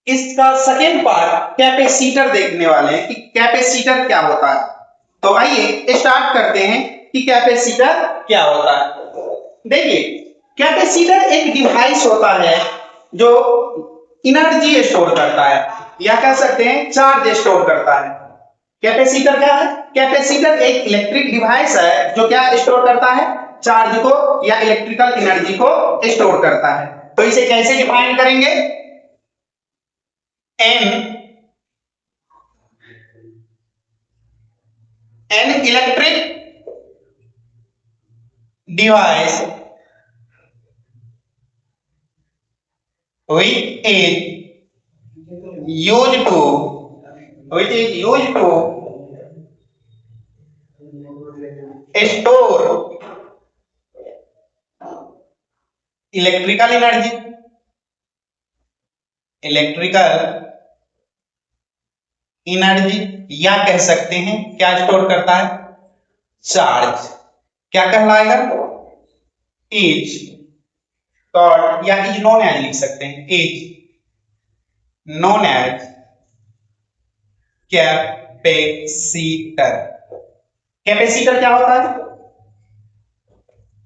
इसका second part capacitor देखने वाले हैं कि कैपेसिटर क्या होता है। तो आइए स्टार्ट करते हैं कि कैपेसिटर क्या होता है। देखिए, कैपेसिटर एक डिवाइस होता है जो एनर्जी स्टोर करता है या कह सकते हैं चार्ज स्टोर करता है। कैपेसिटर क्या है? कैपेसिटर एक इलेक्ट्रिक डिवाइस है जो क्या स्टोर करता है? चार्ज को या इलेक्ट्रिकल एनर्जी को स्टोर करता है। तो इसे कैसे डिफाइन करेंगे? an electric device which is used to store electrical energy या कह सकते हैं क्या स्टोर करता है? चार्ज। क्या कहलाएगा? इज कॉल्ड या इज नोन एज लिख सकते हैं, is known as capacitor. Capacitor क्या होता है?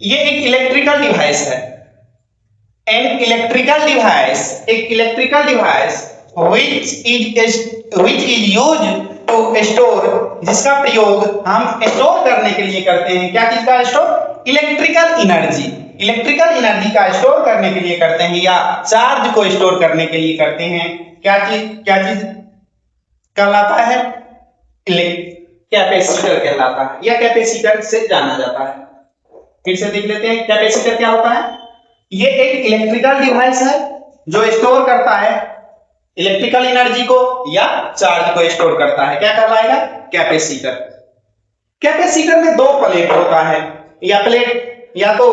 ये एक इलेक्ट्रिकल डिवाइस है। एन इलेक्ट्रिकल डिवाइस, एक electrical device which is used to store, जिसका प्रयोग हम स्टोर करने के लिए करते हैं। क्या चीज का store? Electrical energy. Electrical energy का स्टोर करने के लिए करते हैं या चार्ज को स्टोर करने के लिए करते हैं। क्या चीज कहलाता है? कैपेसिटर कहलाता है या कैपेसिटर से जाना जाता है। फिर से देख लेते हैं कैपेसिटर क्या होता है। ये एक इलेक्ट्रिकल डिवाइस है जो स्टोर करता है इलेक्ट्रिकल एनर्जी को या चार्ज को स्टोर करता है। क्या कहलाएगा? कैपेसिटर। कैपेसिटर में दो प्लेट होता है, या प्लेट या तो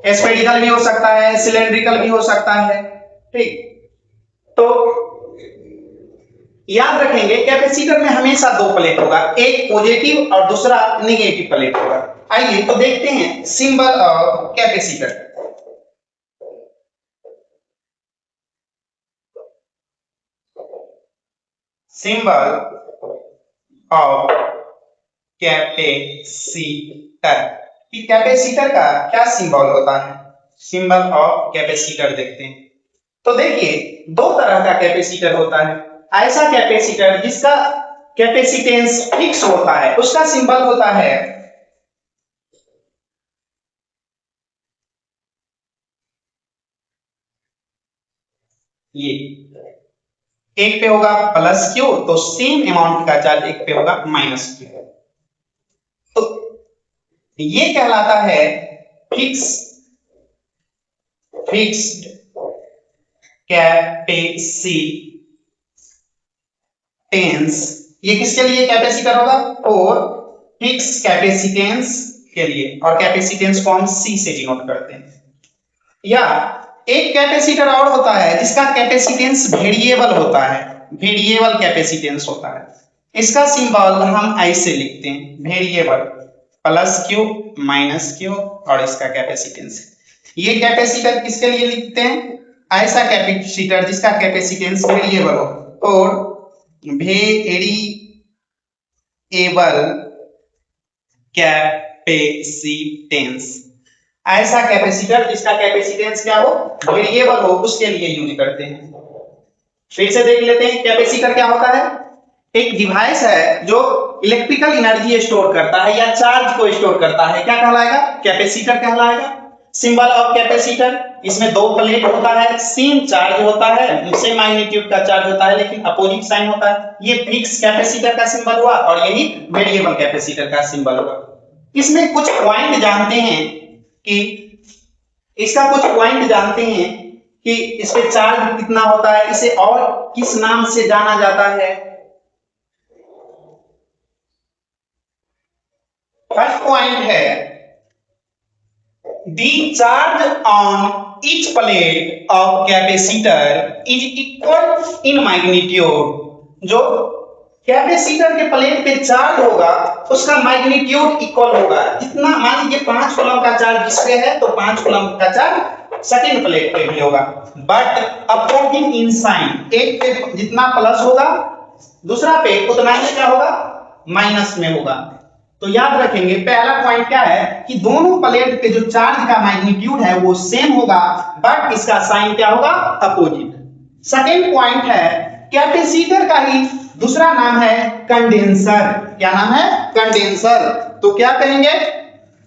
स्फेरिकल भी हो सकता है, सिलेंड्रिकल भी हो सकता है। ठीक, तो याद रखेंगे कैपेसिटर में हमेशा दो प्लेट होगा, एक पॉजिटिव और दूसरा नेगेटिव प्लेट होगा। आइए तो देखते हैं symbol of capacitor. Symbol of capacitor, कि कैपेसिटर का क्या सिंबल होता है। सिंबल ऑफ कैपेसिटर देखते हैं। तो देखिए, दो तरह का कैपेसिटर होता है। ऐसा कैपेसिटर जिसका कैपेसिटेंस फिक्स होता है, उसका सिंबल होता है ये, एक पे होगा प्लस क्यू तो सेम अमाउंट का चार्ज एक पे होगा माइनस क्यू। तो ये कहलाता है फिक्स्ड कैपेसिटेंस। ये किसके लिए कैपेसिटर होगा? और फिक्स कैपेसिटेंस के लिए, और कैपेसिटेंस को हम सी से डिनोट करते हैं। या एक कैपेसिटर और होता है जिसका कैपेसिटेंस वेरिएबल होता है, वेरिएबल कैपेसिटेंस होता है। इसका सिंबल हम ऐसे लिखते हैं, variable plus Q minus Q और इसका कैपेसिटेंस। ये कैपेसिटर किसके लिए लिखते हैं? ऐसा कैपेसिटर जिसका कैपेसिटेंस वेरिएबल हो और वेरिएबल कैपेसिटेंस। ऐसा कैपेसिटर जिसका कैपेसिटेंस क्या हो? वेरिएबल हो, उसके लिए यूज करते हैं। फिर से देख लेते हैं कैपेसिटर क्या होता है। एक डिवाइस है जो इलेक्ट्रिकल एनर्जी स्टोर करता है या चार्ज को स्टोर करता है। क्या कहलाएगा? कैपेसिटर कहलाएगा। सिंबल ऑफ कैपेसिटर, इसमें दो प्लेट होता है, सेम चार्ज होता है, सेम मैग्नीट्यूड का चार्ज होता है लेकिन अपोजिट साइन होता है। ये फिक्स कैपेसिटर का सिंबल हुआ और यही वेरिएबल कैपेसिटर का सिंबल हुआ। इसमें कुछ पॉइंट जानते हैं कि इसका कुछ पॉइंट जानते हैं कि इस पे चार्ज कितना होता है, इसे और किस नाम से जाना जाता है। फर्स्ट पॉइंट है the charge on each plate of capacitor is equal in magnitude। जो कैपेसिटर के प्लेट पे चार्ज होगा उसका मैग्नीट्यूड इक्वल होगा। जितना मान लीजिए 5 कूलम का चार्ज जिस पे है तो 5 कूलम का चार्ज सेकंड प्लेट पे भी होगा, बट अपोजिट इन साइन, एक पे जितना प्लस होगा दूसरा पे उतना ही क्या होगा, माइनस में होगा। तो याद रखेंगे पहला पॉइंट क्या है कि दोनों प्लेट पे जो चार्ज का मैग्नीट्यूड है वो सेम होगा, बट इसका साइन क्या होगा, अपोजिट। सेकंड पॉइंट है कैपेसिटर का ही दूसरा नाम है कंडेंसर। क्या नाम है, कंडेंसर। तो क्या कहेंगे,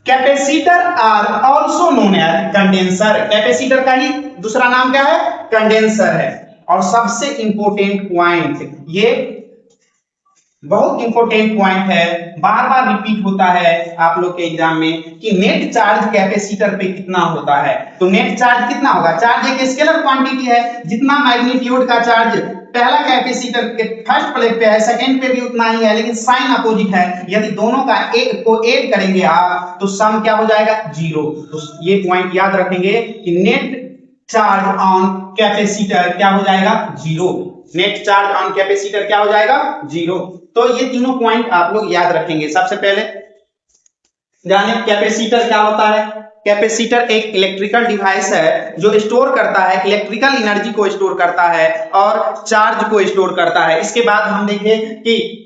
capacitor are also known as condenser. Capacitor का ही दूसरा नाम क्या है, कंडेंसर है। और सबसे इंपॉर्टेंट पॉइंट, ये बहुत इंपॉर्टेंट पॉइंट है, बार बार रिपीट होता है आप लोग के एग्जाम में कि नेट चार्ज कैपेसिटर पे कितना होता है। तो नेट चार्ज कितना होगा, चार्ज एक स्केलर क्वांटिटी है, जितना मैग्नीट्यूड का चार्ज पहला कैपेसिटर के फर्स्ट प्लेट पे है सेकंड पे भी उतना ही है, लेकिन साइन अपोजिट है। यदि दोनों का एक को ऐड करेंगे आप तो सम क्या हो जाएगा, जीरो। तो ये पॉइंट याद रखेंगे कि नेट चार्ज ऑन कैपेसिटर क्या हो जाएगा, zero. Net charge on capacitor क्या हो जाएगा, जीरो। तो ये तीनों पॉइंट आप लोग याद रखेंगे। सबसे पहले जाने कैपेसिटर क्या होता है। कैपेसिटर एक इलेक्ट्रिकल डिवाइस है जो स्टोर करता है, इलेक्ट्रिकल एनर्जी को स्टोर करता है और चार्ज को स्टोर करता है। इसके बाद हम देखें कि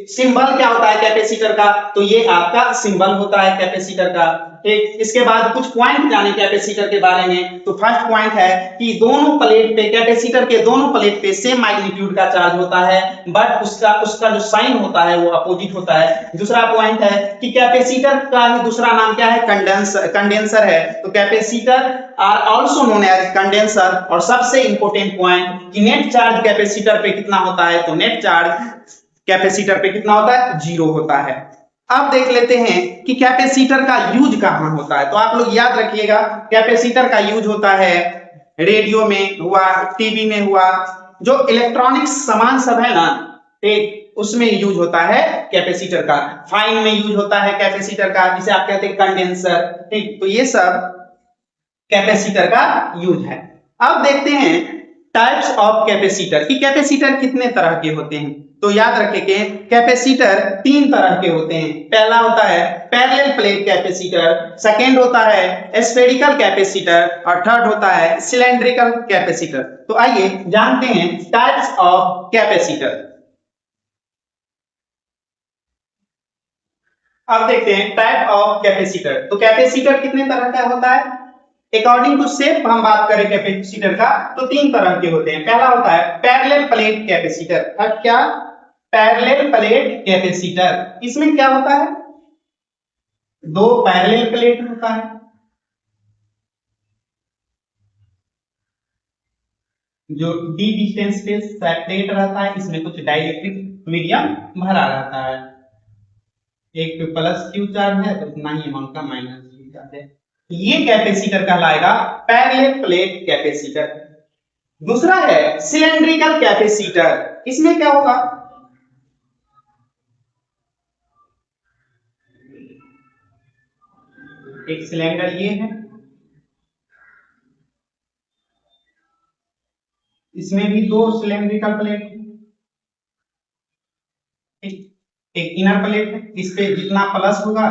सिंबल क्या होता है कैपेसिटर का, तो ये आपका सिंबल होता है कैपेसिटर का। ठीक, इसके बाद कुछ पॉइंट जाने कैपेसिटर के बारे में। तो फर्स्ट पॉइंट है कि दोनों प्लेट पे, कैपेसिटर के दोनों प्लेट पे सेम मैग्नीट्यूड का चार्ज होता है, बट उसका जो साइन होता है वो अपोजिट होता है। दूसरा पॉइंट है कि कैपेसिटर का ही दूसरा नाम क्या है, कंडेंसर है। तो capacitor are also known as condenser. और सबसे इंपॉर्टेंट पॉइंट कि नेट चार्ज कैपेसिटर पे कितना होता है, तो नेट चार्ज कैपेसिटर पे कितना होता है, जीरो होता है। अब देख लेते हैं कि कैपेसिटर का यूज कहां होता है। तो आप लोग याद रखिएगा कैपेसिटर का यूज होता है रेडियो में हुआ, टीवी में हुआ, जो इलेक्ट्रॉनिक्स सामान सब है ना, ठीक, उसमें यूज होता है कैपेसिटर का। फाइन में यूज होता है कैपेसिटर का, जिसे आप कहते हैं कंडेंसर। ठीक, तो ये सब कैपेसिटर का यूज है। अब देखते हैं टाइप्स ऑफ कैपेसिटर कि कैपेसिटर कितने तरह के होते हैं। तो याद रखेंगे कैपेसिटर तीन तरह के होते हैं। पहला होता है पैरेलल प्लेट कैपेसिटर, सेकंड होता है स्फेरिकल कैपेसिटर और थर्ड होता है सिलेंड्रिकल कैपेसिटर। तो आइए जानते हैं टाइप्स ऑफ कैपेसिटर। अब देखते हैं टाइप ऑफ कैपेसिटर। तो कैपेसिटर कितने तरह का होता है, अकॉर्डिंग टू शेप हम बात करें कैपेसिटर का तो तीन तरह के होते हैं। पहला होता है पैरेलल प्लेट कैपेसिटर। अब क्या, पैरेलल प्लेट कैपेसिटर, इसमें क्या होता है, दो पैरेलल प्लेट होता है, जो डी डिस्टेंस पे सेपरेट रहता है। इसमें कुछ डाइलेक्ट्रिक मीडियम भरा रहता है, एक पे प्लस क्यू चार्ज है तो उतना ही अमाउंट का माइनस क्यू चार्ज है। ये कैपेसिटर कहलाएगा पैरेलल प्लेट कैपेसिटर। दूसरा है सिलेंड्रिकल कैपेसिटर। इसमें क्या होगा, एक सिलेंडर ये है, इसमें भी दो सिलेंड्रिकल प्लेट है, एक इनर प्लेट है, इस पे जितना प्लस होगा,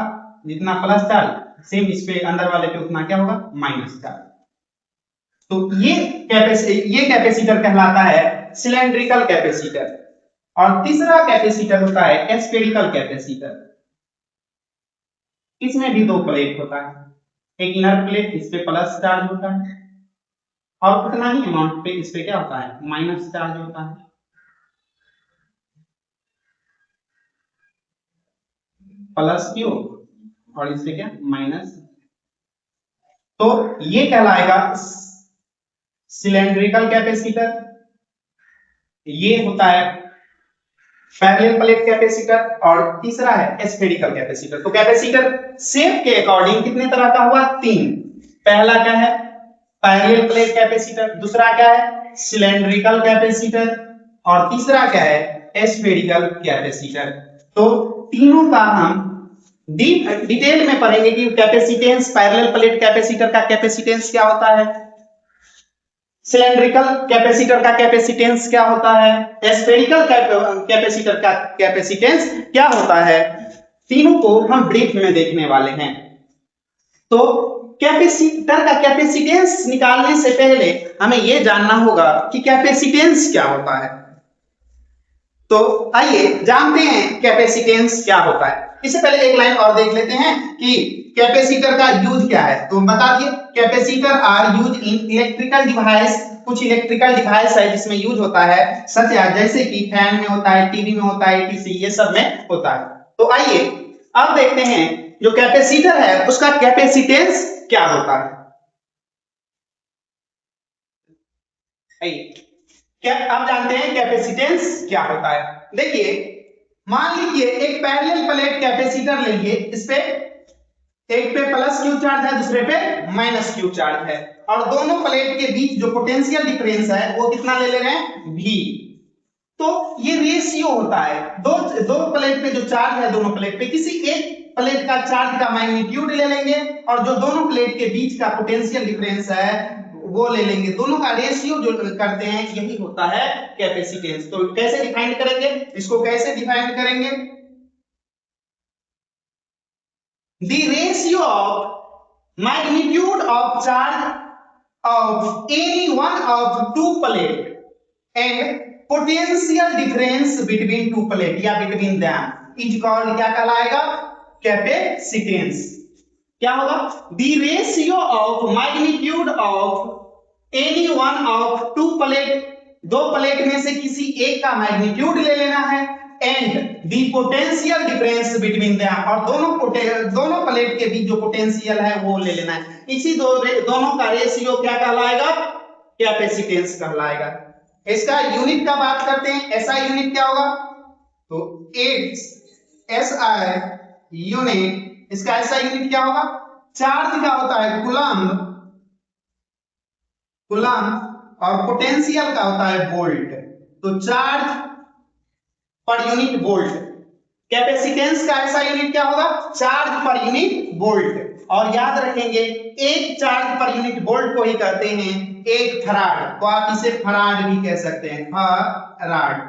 जितना प्लस चार्ज सेम इस पे अंदर वाले पे उतना क्या होगा, माइनस चार्ज। तो ये कैपेसिटर कहलाता है सिलेंड्रिकल कैपेसिटर। और तीसरा कैपेसिटर होता है स्फेरिकल कैपेसिटर। इसमें भी दो प्लेट होता है, एक इनर प्लेट, इस पे प्लस चार्ज होता है और उतना ही अमाउंट पे इस पे क्या होता है, माइनस चार्ज होता है। प्लस क्यू और इस पे क्या, माइनस। तो ये कहलाएगा सिलेंड्रिकल कैपेसिटर। ये होता है पैरेलल प्लेट कैपेसिटर और तीसरा है स्फेरिकल कैपेसिटर। तो कैपेसिटर शेप के अकॉर्डिंग कितने तरह का हुआ, तीन। पहला क्या है पैरेलल प्लेट कैपेसिटर, दूसरा क्या है सिलेंड्रिकल कैपेसिटर और तीसरा क्या है स्फेरिकल कैपेसिटर। तो तीनों का हम डिटेल में पढ़ेंगे कि कैपेसिटेंस, पैरेलल प्लेट कैपेसिटर का कैपेसिटेंस क्या होता है, सिलेंड्रिकल कैपेसिटर का कैपेसिटेंस क्या होता है, स्फेरिकल कैपेसिटर का कैपेसिटेंस क्या होता है। तीनों को हम ब्रीफ में देखने वाले हैं। तो कैपेसिटर का कैपेसिटेंस निकालने से पहले हमें यह जानना होगा कि कैपेसिटेंस क्या होता है। तो आइए जानते हैं कैपेसिटेंस क्या होता है। इससे पहले एक लाइन और देख लेते हैं कि कैपेसिटर का यूज क्या है। तो बता दिए capacitor are use in electrical device, कुछ इलेक्ट्रिकल डिवाइस है जिसमें यूज होता है, सच जैसे कि फैन में होता है, टीवी में होता है, टीसी ये सब में होता है। तो आइए अब देखते हैं जो कैपेसिटर है उसका कैपेसिटेंस क्या होता है। आइए क्या आप जानते हैं कैपेसिटेंस क्या होता है। देखिए मान लीजिए एक पैरेलल प्लेट कैपेसिटर लीजिए, इस पे एक पे प्लस क्यू चार्ज है, दूसरे पे माइनस क्यू चार्ज है, और दोनों प्लेट के बीच जो पोटेंशियल डिफरेंस है वो कितना ले रहे हैं, v। तो ये रेशियो होता है, दो प्लेट पे जो चार्ज है, दोनों प्लेट पे किसी एक प्लेट का चार्ज का मैग्नीट्यूड ले लेंगे और जो दोनों प्लेट के बीच का पोटेंशियल डिफरेंस है वो ले लेंगे, दोनों का रेशियो जो करते हैं यही होता है कैपेसिटेंस। तो कैसे डिफाइन करेंगे इसको, कैसे डिफाइन करेंगे, the ratio of magnitude of charge of any one of two plate and potential difference between two plate या between them is called क्या कहलाएगा, कैपेसिटेंस। क्या होगा, the ratio of magnitude of any one of two plate, दो plate में से किसी एक का मैग्नीट्यूड ले लेना है, and the potential difference between them, और दोनों प्लेट के बीच जो पोटेंशियल है वो ले लेना है। इसी दोनों का रेशियो क्या कहलाएगा, कैपेसिटेंस कहलाएगा। इसका यूनिट का बात करते हैं, ऐसा यूनिट क्या होगा, तो एसआई यूनिट, इसका ऐसा यूनिट क्या होगा, चार्ज का होता है कूलम्ब और पोटेंशियल का होता है वोल्ट। तो charge per unit volt, capacitance का ऐसा यूनिट क्या होगा, चार्ज पर यूनिट वोल्ट। और याद रखेंगे एक चार्ज पर यूनिट वोल्ट को ही कहते हैं एक फराड, तो आप इसे फराड भी कह सकते हैं, फराड।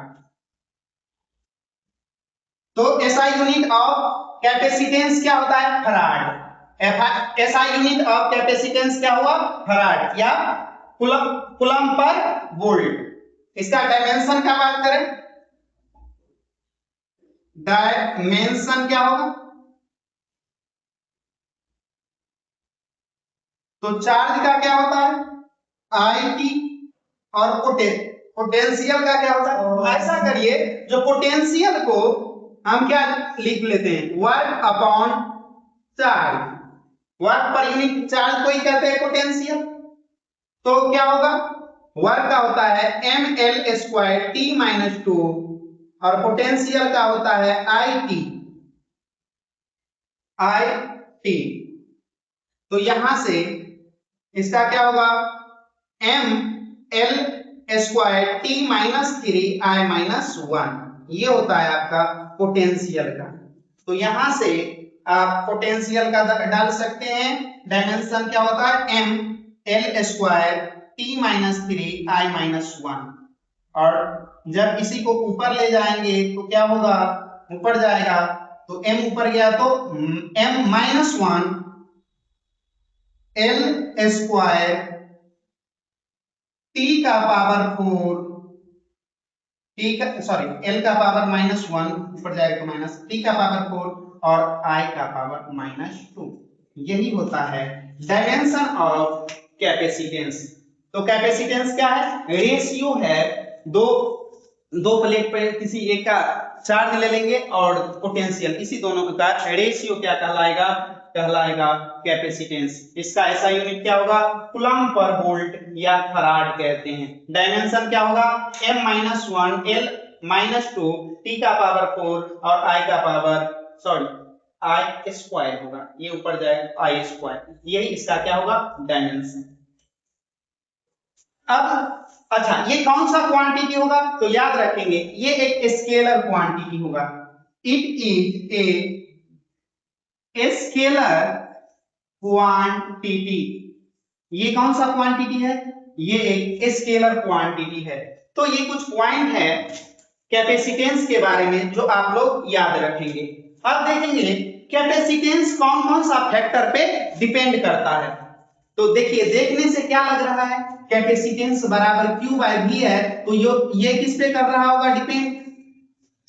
तो ऐसा यूनिट ऑफ कैपेसिटेंस क्या होता है, फराड। ऐसा यूनिट ऑफ कैपेसिटेंस क्या हुआ, फराड या कूलम्ब पर वोल्ट। इसका डायमेंशन का बात करें, डायमेंशन क्या होगा, तो चार्ज का क्या होता है आई, और पोटेंशियल का क्या होता है। ऐसा करिए जो पोटेंशियल को हम क्या लिख लेते हैं, work upon charge, work per unit charge को ही कहते हैं पोटेंशियल। तो क्या होगा, वर्क का होता है ml² t-2 और पोटेंशियल का होता है IT। तो यहां से इसका क्या होगा, ml² t-3I-1, ये होता है आपका पोटेंशियल का। तो यहां से आप पोटेंशियल का डाल सकते हैं, डायमेंशन क्या होता है ml² t-3I-1, और जब इसी को ऊपर ले जाएंगे तो क्या होगा, ऊपर जाएगा तो m ऊपर गया तो m-1 l² t का पावर 4, t का सॉरी l का पावर -1 ऊपर जाएगा तो माइनस, t का पावर 4 और I का पावर -2, यही होता है डायमेंशन ऑफ कैपेसिटेंस। तो कैपेसिटेंस क्या है, रेशियो है, दो प्लेट पे किसी एक का चार्ज ले लेंगे और पोटेंशियल, इसी दोनों का रेशियो क्या कहलाएगा, कैपेसिटेंस। इसका ऐसा यूनिट क्या होगा, कूलम्ब पर वोल्ट या फराड कहते हैं। डायमेंशन क्या होगा m-1 l-2 t का पावर 4 और I का पावर I² होगा, ये ऊपर जाएगा I², यही इसका क्या होगा डायमेंशन। अब अच्छा ये कौन सा क्वांटिटी होगा, तो याद रखेंगे ये एक स्केलर क्वांटिटी होगा, it is a scalar quantity. ये कौन सा क्वांटिटी है, ये एक स्केलर क्वांटिटी है। तो ये कुछ पॉइंट है कैपेसिटेंस के बारे में जो आप लोग याद रखेंगे। अब देखेंगे कैपेसिटेंस कौन कौन सा फैक्टर पे डिपेंड करता है। तो देखिए, देखने से क्या लग रहा है, कैपेसिटेंस बराबर Q बाय V है, तो ये किस पे कर रहा होगा डिपेंड,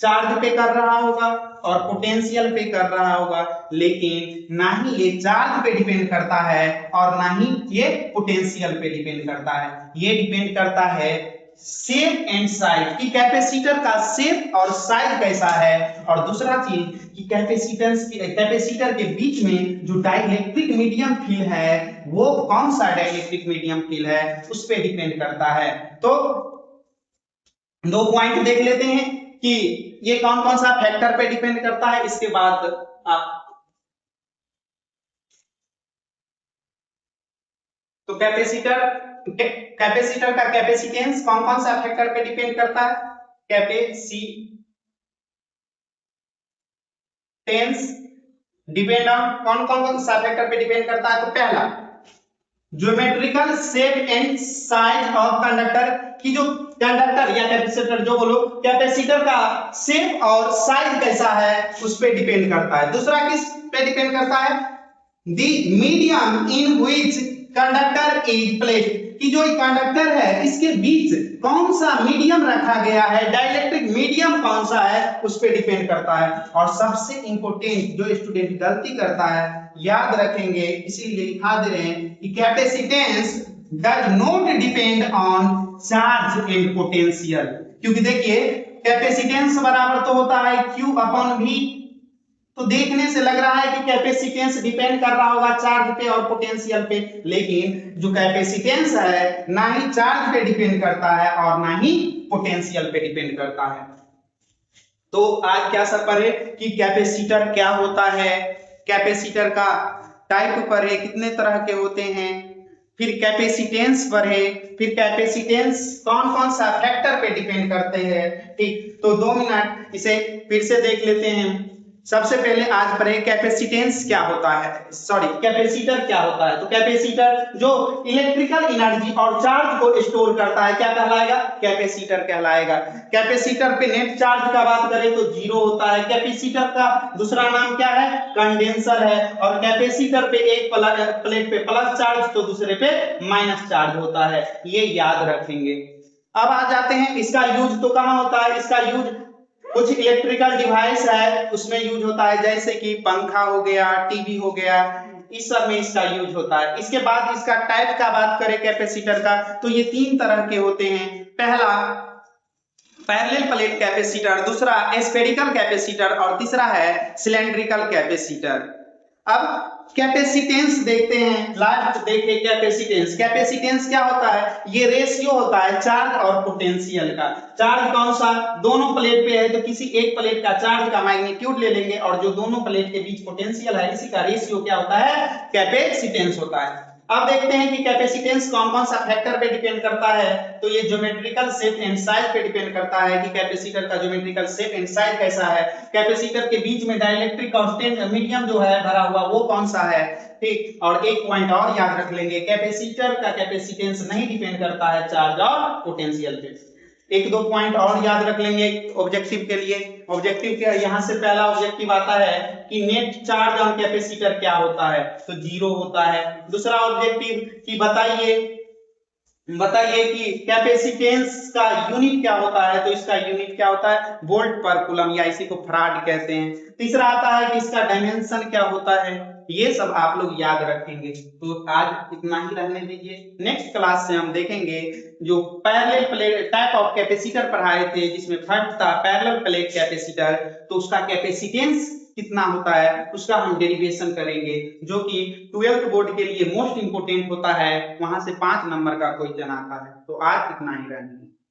चार्ज पे कर रहा होगा और पोटेंशियल पे कर रहा होगा। लेकिन ना ही ये चार्ज पे डिपेंड करता है और ना ही ये पोटेंशियल पे डिपेंड करता है। ये डिपेंड करता है शेप एंड साइज कि कैपेसिटर का शेप और साइज कैसा है, और दूसरा चीज कि कैपेसिटर के बीच में जो डाइलेक्ट्रिक मीडियम फील है वो कौन सा डाइलेक्ट्रिक मीडियम फील है उस पे डिपेंड करता है। तो दो पॉइंट देख लेते हैं कि ये कौन कौन सा फैक्टर पे डिपेंड करता है, इसके बाद आप तो कैपेसिटर का कैपेसिटेंस कौन कौन सा फैक्टर पे डिपेंड करता है, कैपेसिटेंस डिपेंड ऑन कौन कौन सा फैक्टर पे डिपेंड करता है। तो पहला geometrical shape and size of conductor की, जो कंडक्टर या कैपेसिटर जो बोलो, कैपेसिटर का शेप और साइज कैसा है उस पे डिपेंड करता है। दूसरा किस पे डिपेंड करता है, the medium in which conductor is placed कि जो कंडक्टर है इसके बीच कौन सा मीडियम रखा गया है, डाइलेक्ट्रिक मीडियम कौन सा है उस पे डिपेंड करता है। और सबसे इंपॉर्टेंट जो स्टूडेंट गलती करता है, याद रखेंगे इसीलिए लिखा दे रहे हैं कि capacitance does not depend on charge and potential, क्योंकि देखिए कैपेसिटेंस बराबर तो होता है Q अपॉन V। तो देखने से लग रहा है कि कैपेसिटेंस डिपेंड कर रहा होगा चार्ज पे और पोटेंशियल पे, लेकिन जो कैपेसिटेंस है ना ही चार्ज पे डिपेंड करता है और ना ही पोटेंशियल पे डिपेंड करता है। तो आज क्या सब पढ़े कि कैपेसिटर क्या होता है, कैपेसिटर का टाइप पढ़े, कितने तरह के होते हैं, फिर कैपेसिटेंस पढ़े, फिर कैपेसिटेंस कौन कौन सा फैक्टर पे डिपेंड करते हैं। ठीक, तो 2 मिनट इसे फिर से देख लेते हैं। सबसे पहले आज पढ़े कैपेसिटेंस क्या होता है, सॉरी कैपेसिटर क्या होता है। तो कैपेसिटर जो इलेक्ट्रिकल एनर्जी और चार्ज को स्टोर करता है क्या कहलाएगा, कैपेसिटर कहलाएगा। कैपेसिटर पे नेट चार्ज का बात करें तो 0 होता है। कैपेसिटर का दूसरा नाम क्या है, कंडेंसर है। और कैपेसिटर पे एक प्लेट पे प्लस चार्ज तो दूसरे पे माइनस चार्ज होता है, ये याद रखेंगे। अब आ जाते हैं इसका यूज तो कहाँ होता है, इसका यूज कुछ इलेक्ट्रिकल डिवाइस है उसमें यूज होता है, जैसे कि पंखा हो गया, टीवी हो गया, इस सब में इसका यूज होता है। इसके बाद इसका टाइप का बात करें कैपेसिटर का, तो ये 3 तरह के होते हैं। पहला पैरेलल प्लेट कैपेसिटर, दूसरा स्फेरिकल कैपेसिटर और तीसरा है सिलेंड्रिकल कैपेसिटर। अब कैपेसिटेंस देखते हैं, लास्ट देखिए कैपेसिटेंस। कैपेसिटेंस क्या होता है, ये रेशियो होता है चार्ज और पोटेंशियल का। चार्ज कौन सा, दोनों प्लेट पे है तो किसी एक प्लेट का चार्ज का मैग्नीट्यूड ले लेंगे और जो दोनों प्लेट के बीच पोटेंशियल है इसी का रेशियो क्या होता है, कैपेसिटेंस होता है। अब देखते हैं कि कैपेसिटेंस कौन कौन सा फैक्टर पे डिपेंड करता है। तो ये ज्योमेट्रिकल शेप एंड साइज पे डिपेंड करता है कि कैपेसिटर का ज्योमेट्रिकल शेप एंड साइज कैसा है। कैपेसिटर के बीच में डाइलेक्ट्रिक कांस्टेंट मीडियम जो है भरा हुआ वो कौन सा है। ठीक, और एक पॉइंट और याद रख लेंगे, कैपेसिटर का कैपेसिटेंस नहीं डिपेंड करता है चार्ज और पोटेंशियल पे। एक दो पॉइंट और याद रख लेंगे ऑब्जेक्टिव के लिए। ऑब्जेक्टिव के यहाँ से पहला ऑब्जेक्टिव आता है कि नेट चार्ज ऑन कैपेसिटर क्या होता है, तो 0 होता है। दूसरा ऑब्जेक्टिव कि बताइए कि कैपेसिटेंस का यूनिट क्या होता है, तो इसका यूनिट क्या होता है, वोल्ट पर कूलम या इसी को फराड कहते हैं। तीसरा आता है कि इसका डायमेंशन क्या होता है, ये सब आप लोग याद रखेंगे। तो आज इतना ही रहने दीजिए, नेक्स्ट क्लास से हम देखेंगे जो parallel plate type of capacitor पढ़ाए थे, जिसमें फर्स्ट था पैरेलल प्लेट कैपेसिटर, तो उसका कैपेसिटेंस कितना होता है उसका हम डेरिवेशन करेंगे, जो कि 12th बोर्ड के लिए मोस्ट इंपोर्टेंट होता है, वहां से 5 नंबर का क्वेश्चन आता है। तो आज इतना ही रहने दीजिए।